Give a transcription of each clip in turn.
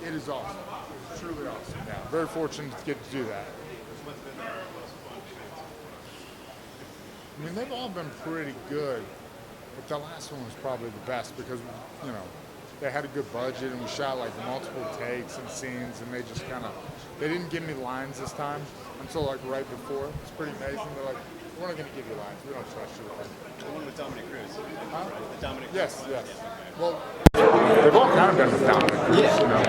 It is awesome. It's truly awesome. Yeah, very fortunate to get to do that. I mean, they've all been pretty good, but the last one was probably the best because, you know, they had a good budget and we shot like multiple takes and scenes, and they just kind of, they didn't give me lines this time until like right before. It's pretty amazing. They're like, we're not going to give you lines. We don't trust you. The one with Dominic Cruz. Huh? The Dominic Cruz. Yes, yes. Well, they've all kind of been with Dominic Cruz, you know.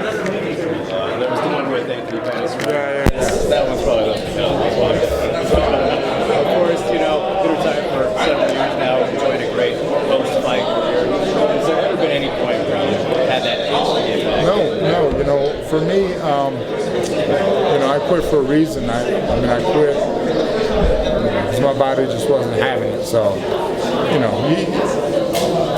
There was the one with Anthony Pettis, right? Yeah. That one's probably the one. Of course, you know, been retired for several years now, enjoying a great post-fight career. Has there ever been any point where you had that itch to get back? No, you know, for me, you know, I quit for a reason. I mean, I quit because my body just wasn't having it. So, you know,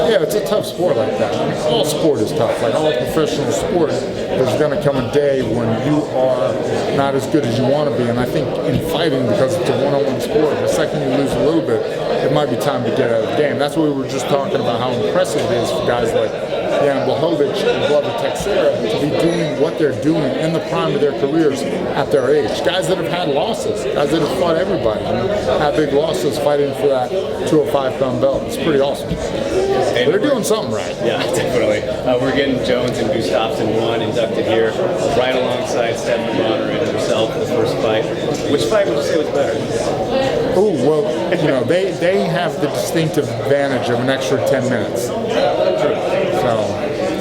yeah, it's a tough sport like that. I mean, all sport is tough. Like all professional sport, there's going to come a day when you are not as good as you want to be. And I think in fighting, because it's a one-on-one sport, the second you lose a little bit, it might be time to get out of the game. That's what we were just talking about, how impressive it is for guys like Jan Blachowicz and Glover Teixeira to be doing what they're doing in the prime of their careers at their age. Guys that have had losses, guys that have fought everybody, you know, had big losses fighting for that 205-pound belt. It's pretty awesome. And they're doing something right. Yeah, definitely. We're getting Jones and Gustafsson one inducted here, right alongside Stephanie Bonner and herself in the first fight. Which fight would you say was better? Oh, well, you know, they have the distinctive advantage of an extra 10 minutes.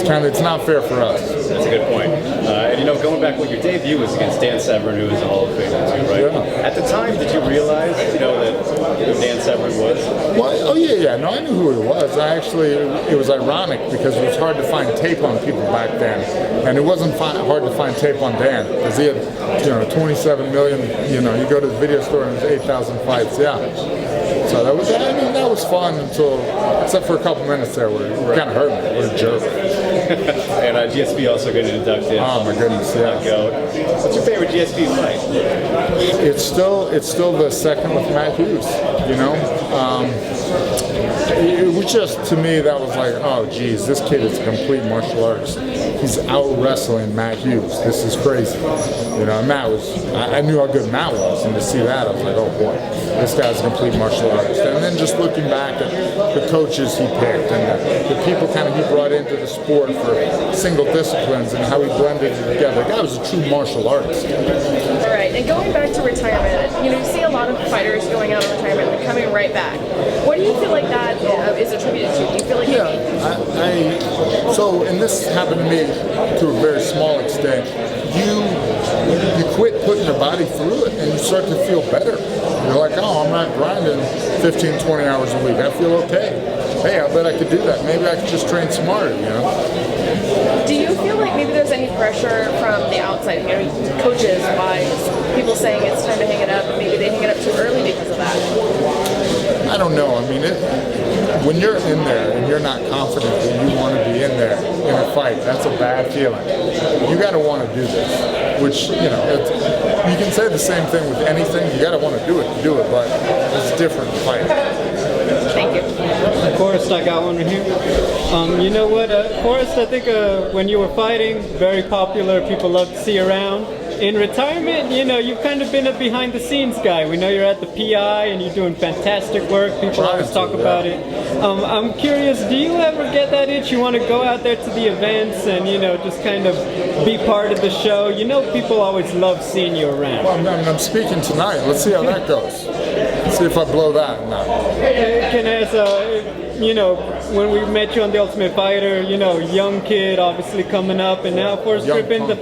So it's not fair for us. That's a good point. And you know, going back, your debut was against Dan Severn, who is a Hall of Famer too, right? Yeah. At the time, did you realize, you know, that who Dan Severn was? Well, oh yeah. No, I knew who he was. It was ironic because it was hard to find tape on people back then, and it wasn't hard to find tape on Dan because he had, you know, 27 million. You know, you go to the video store and there's 8,000 fights. Yeah. So that was, I mean, that was fun except for a couple minutes there where it kind of hurt me. It was a joke. And GSP also getting inducted. Oh my goodness, yeah. What's your favorite GSP fight? It's still the second with Matt Hughes. You know, it was just, to me, that was like, oh geez, this kid is a complete martial artist. He's out wrestling Matt Hughes. This is crazy. You know, and Matt was, I knew how good Matt was, and to see that, I was like, oh boy, this guy's a complete martial artist. And then just looking back at the coaches he picked and the people kind of he brought into the sport for single disciplines and how he blended it together. The guy was a true martial artist. All right, and going back to retirement, you know, you see a lot of fighters going out of retirement and coming right back. What do you feel like that is attributed to? Do you feel like so, and this happened to me to a very small extent. You quit putting your body through it and you start to feel better. You're like, oh, I'm not grinding 15, 20 hours a week. I feel okay. Hey, I bet I could do that. Maybe I could just train smarter, you know? Do you feel like maybe there's any pressure from the outside, you know, coaches, wise, people saying it's time to hang it up, and maybe they hang it up too early because of that? I don't know. I mean, when you're in there and you're not confident that you want to be in there in a fight, that's a bad feeling. You got to want to do this, which, you know, you can say the same thing with anything. You got to want to do it, but it's different fighting. Thank you. Forrest, I got one right here. You know what, Forrest, I think when you were fighting, very popular, people love to see you around. In retirement, you know, you've kind of been a behind-the-scenes guy. We know you're at the PI and you're doing fantastic work. People always talk about it. I'm curious, do you ever get that itch? You want to go out there to the events and, you know, just kind of be part of the show? You know, people always love seeing you around. Well, I'm speaking tonight. Let's see how that goes. Let's see if I blow that or not. Can I ask, you know, when we met you on The Ultimate Fighter, you know, young kid obviously coming up, and now Forrest Griffin, the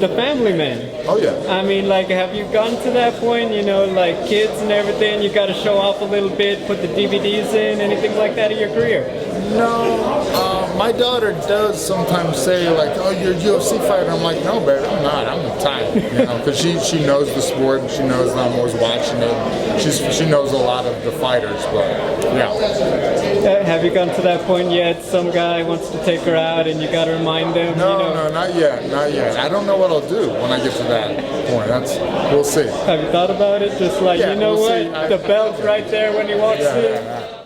family man. Oh yeah. I mean, like, have you gotten to that point, you know, like kids and everything, you got to show off a little bit, put the DVDs in, anything like that in your career? No, my daughter does sometimes say, like, oh, you're a UFC fighter. I'm like, no, babe, I'm not. I'm retired, you know, because she knows the sport and she knows that I'm always watching it. She knows a lot of the fighters, but yeah. Have you gotten to that point yet? Some guy wants to take her out and you got to remind them? No, you know? No, not yet. I don't know what I'll do when I get to that point. We'll see. Have you thought about it? Just like, you know what? The belt's right there when he walks in. Yeah.